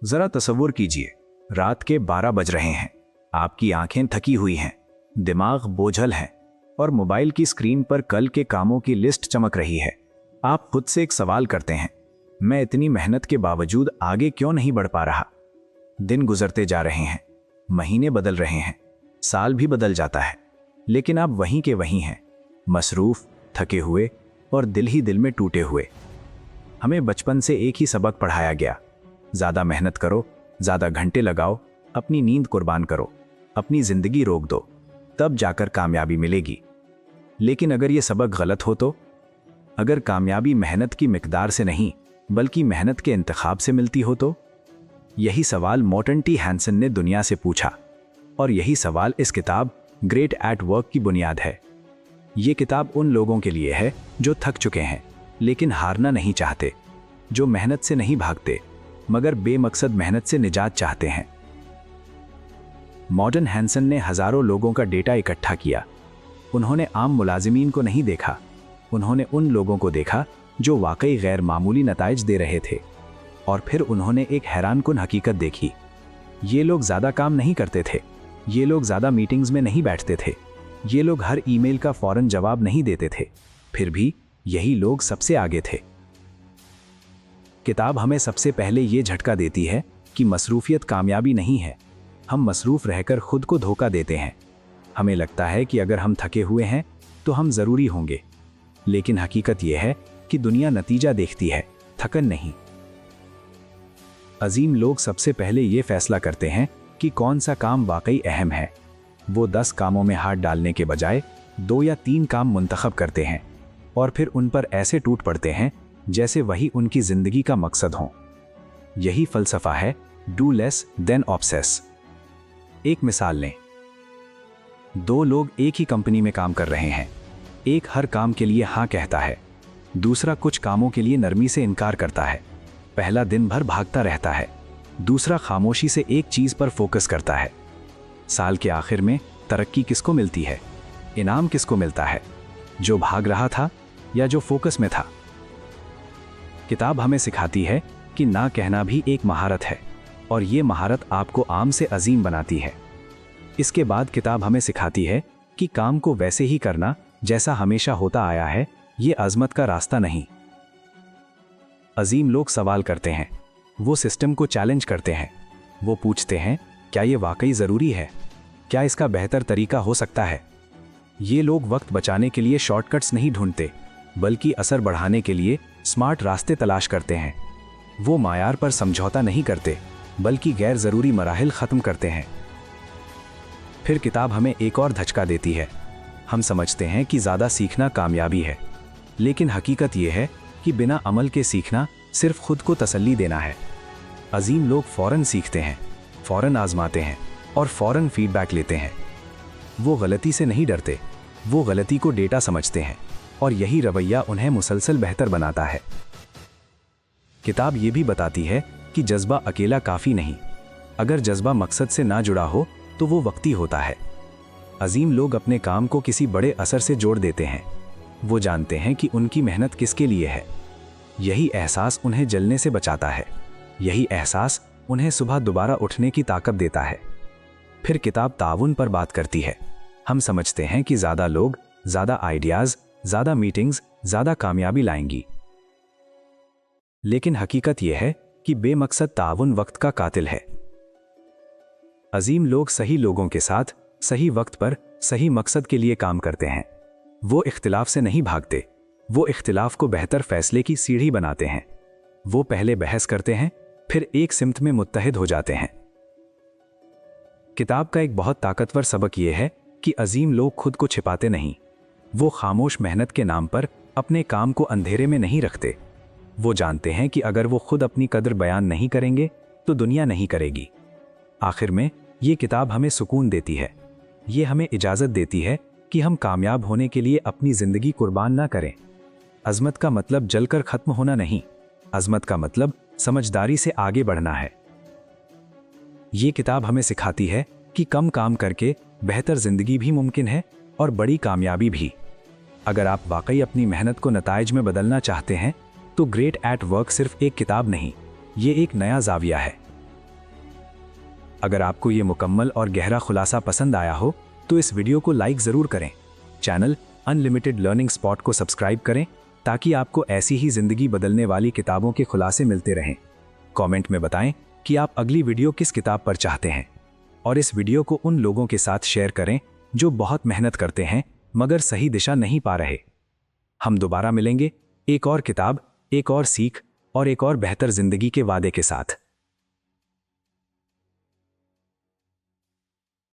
जरा तसव्वुर कीजिए, रात के 12 बज रहे हैं, आपकी आंखें थकी हुई हैं, दिमाग बोझल है और मोबाइल की स्क्रीन पर कल के कामों की लिस्ट चमक रही है। आप खुद से एक सवाल करते हैं, मैं इतनी मेहनत के बावजूद आगे क्यों नहीं बढ़ पा रहा? दिन गुजरते जा रहे हैं, महीने बदल रहे हैं, साल भी बदल जाता है, लेकिन आप वहीं के वहीं हैं, मसरूफ, थके हुए और दिल ही दिल में टूटे हुए। हमें बचपन से एक ही सबक पढ़ाया गया, ज़्यादा मेहनत करो, ज़्यादा घंटे लगाओ, अपनी नींद कुर्बान करो, अपनी ज़िंदगी रोक दो, तब जाकर कामयाबी मिलेगी। लेकिन अगर ये सबक गलत हो तो? अगर कामयाबी मेहनत की मिकदार से नहीं बल्कि मेहनत के इंतखाब से मिलती हो तो? यही सवाल मॉर्टन टी हैंसन ने दुनिया से पूछा और यही सवाल इस किताब ग्रेट एट वर्क की बुनियाद है। ये किताब उन लोगों के लिए है जो थक चुके हैं लेकिन हारना नहीं चाहते, जो मेहनत से नहीं भागते मगर बेमकसद मेहनत से निजात चाहते हैं। मॉर्टन हैंसन ने हजारों लोगों का डेटा इकट्ठा किया। उन्होंने आम मुलाजिमीन को नहीं देखा, उन्होंने उन लोगों को देखा जो वाकई गैर मामूली नताइज दे रहे थे। और फिर उन्होंने एक हैरानकुन हकीकत देखी, ये लोग ज़्यादा काम नहीं करते थे, ये लोग ज़्यादा मीटिंग्स में नहीं बैठते थे, ये लोग हर ईमेल का फौरन जवाब नहीं देते थे, फिर भी यही लोग सबसे आगे थे। किताब हमें सबसे पहले ये झटका देती है कि मसरूफियत कामयाबी नहीं है। हम मसरूफ रहकर खुद को धोखा देते हैं। हमें लगता है कि अगर हम थके हुए हैं तो हम ज़रूरी होंगे, लेकिन हकीकत यह है कि दुनिया नतीजा देखती है, थकन नहीं। अजीम लोग सबसे पहले ये फैसला करते हैं कि कौन सा काम वाकई अहम है। वो 10 कामों में हाथ डालने के बजाय 2 या 3 काम मुंतखब करते हैं और फिर उन पर ऐसे टूट पड़ते हैं जैसे वही उनकी जिंदगी का मकसद हो। यही फलसफा है डू लेस देन ऑब्सेस। एक मिसाल लें, 2 लोग एक ही कंपनी में काम कर रहे हैं। एक हर काम के लिए हाँ कहता है, दूसरा कुछ कामों के लिए नरमी से इनकार करता है। पहला दिन भर भागता रहता है, दूसरा खामोशी से एक चीज पर फोकस करता है। साल के आखिर में तरक्की किसको मिलती है? इनाम किसको मिलता है? जो भाग रहा था या जो फोकस में था? किताब हमें सिखाती है कि ना कहना भी एक महारत है और ये महारत आपको आम से अजीम बनाती है। इसके बाद किताब हमें सिखाती है कि काम को वैसे ही करना जैसा हमेशा होता आया है, ये अजमत का रास्ता नहीं। अजीम लोग सवाल करते हैं, वो सिस्टम को चैलेंज करते हैं, वो पूछते हैं क्या ये वाकई ज़रूरी है, क्या इसका बेहतर तरीका हो सकता है। ये लोग वक्त बचाने के लिए शॉर्टकट्स नहीं ढूंढते बल्कि असर बढ़ाने के लिए स्मार्ट रास्ते तलाश करते हैं। वो मायार पर समझौता नहीं करते बल्कि गैर ज़रूरी मराहिल ख़त्म करते हैं। फिर किताब हमें एक और धचका देती है। हम समझते हैं कि ज़्यादा सीखना कामयाबी है, लेकिन हकीकत यह है कि बिना अमल के सीखना सिर्फ खुद को तसल्ली देना है। अजीम लोग फ़ौरन सीखते हैं, फ़ौरन आजमाते हैं और फ़ौरन फीडबैक लेते हैं। वो गलती से नहीं डरते, वो गलती को डेटा समझते हैं और यही रवैया उन्हें मुसलसल बेहतर बनाता है। किताब ये भी बताती है कि जज्बा अकेला काफ़ी नहीं। अगर जज्बा मकसद से ना जुड़ा हो तो वो वक्ती होता है। अजीम लोग अपने काम को किसी बड़े असर से जोड़ देते हैं। वो जानते हैं कि उनकी मेहनत किसके लिए है। यही एहसास उन्हें जलने से बचाता है, यही एहसास उन्हें सुबह दोबारा उठने की ताकत देता है। फिर किताब ताउन पर बात करती है। हम समझते हैं कि ज़्यादा लोग, ज़्यादा आइडियाज़, ज़्यादा मीटिंग्स, ज़्यादा कामयाबी लाएंगी, लेकिन हकीकत यह है कि बेमकसद ताउन वक्त का कातिल है। अजीम लोग सही लोगों के साथ सही वक्त पर सही मकसद के लिए काम करते हैं। वो इख्तिलाफ से नहीं भागते, वो इख्तिलाफ को बेहतर फैसले की सीढ़ी बनाते हैं। वो पहले बहस करते हैं, फिर एक सिमत में मुत्तहिद हो जाते हैं। किताब का एक बहुत ताकतवर सबक यह है कि अजीम लोग खुद को छिपाते नहीं। वो खामोश मेहनत के नाम पर अपने काम को अंधेरे में नहीं रखते। वो जानते हैं कि अगर वो खुद अपनी कदर बयान नहीं करेंगे तो दुनिया नहीं करेगी। आखिर में ये किताब हमें सुकून देती है। ये हमें इजाज़त देती है कि हम कामयाब होने के लिए अपनी ज़िंदगी कुर्बान ना करें। अज़मत का मतलब जलकर ख़त्म होना नहीं, अज़मत का मतलब समझदारी से आगे बढ़ना है। ये किताब हमें सिखाती है कि कम काम करके बेहतर ज़िंदगी भी मुमकिन है और बड़ी कामयाबी भी। अगर आप वाकई अपनी मेहनत को नताइज में बदलना चाहते हैं तो ग्रेट एट वर्क सिर्फ एक किताब नहीं, ये एक नया ज़ाविया है। अगर आपको ये मुकम्मल और गहरा खुलासा पसंद आया हो तो इस वीडियो को लाइक ज़रूर करें। चैनल अनलिमिटेड लर्निंग स्पॉट को सब्सक्राइब करें ताकि आपको ऐसी ही ज़िंदगी बदलने वाली किताबों के खुलासे मिलते रहें। कमेंट में बताएं कि आप अगली वीडियो किस किताब पर चाहते हैं और इस वीडियो को उन लोगों के साथ शेयर करें जो बहुत मेहनत करते हैं मगर सही दिशा नहीं पा रहे। हम दोबारा मिलेंगे एक और किताब, एक और सीख और एक और बेहतर ज़िंदगी के वादे के साथ।